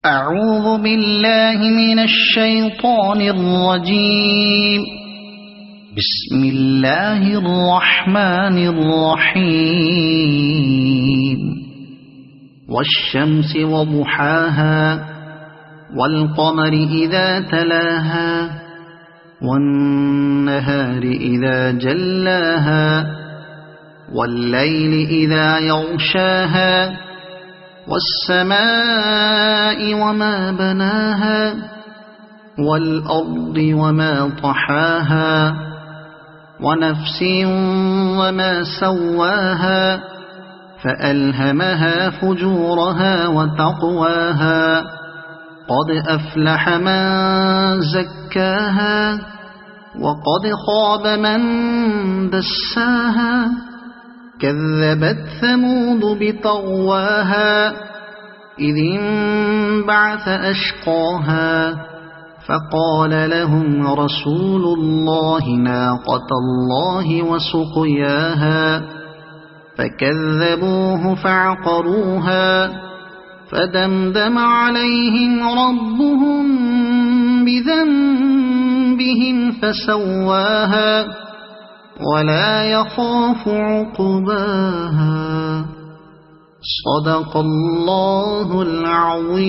أعوذ بالله من الشيطان الرجيم. بسم الله الرحمن الرحيم. والشمس وضحاها والقمر إذا تلاها والنهار إذا جلاها والليل إذا يغشاها والسماء وما بناها والأرض وما طحاها ونفس وما سواها فألهمها فجورها وتقواها قد أفلح من زكاها وقد خاب من دساها كذبت ثمود بطغواها إذ انبعث أشقاها فقال لهم رسول الله ناقة الله وسقياها فكذبوه فعقروها فدمدم عليهم ربهم بذنبهم فسواها ولا يخاف عقباها. صدق الله العظيم.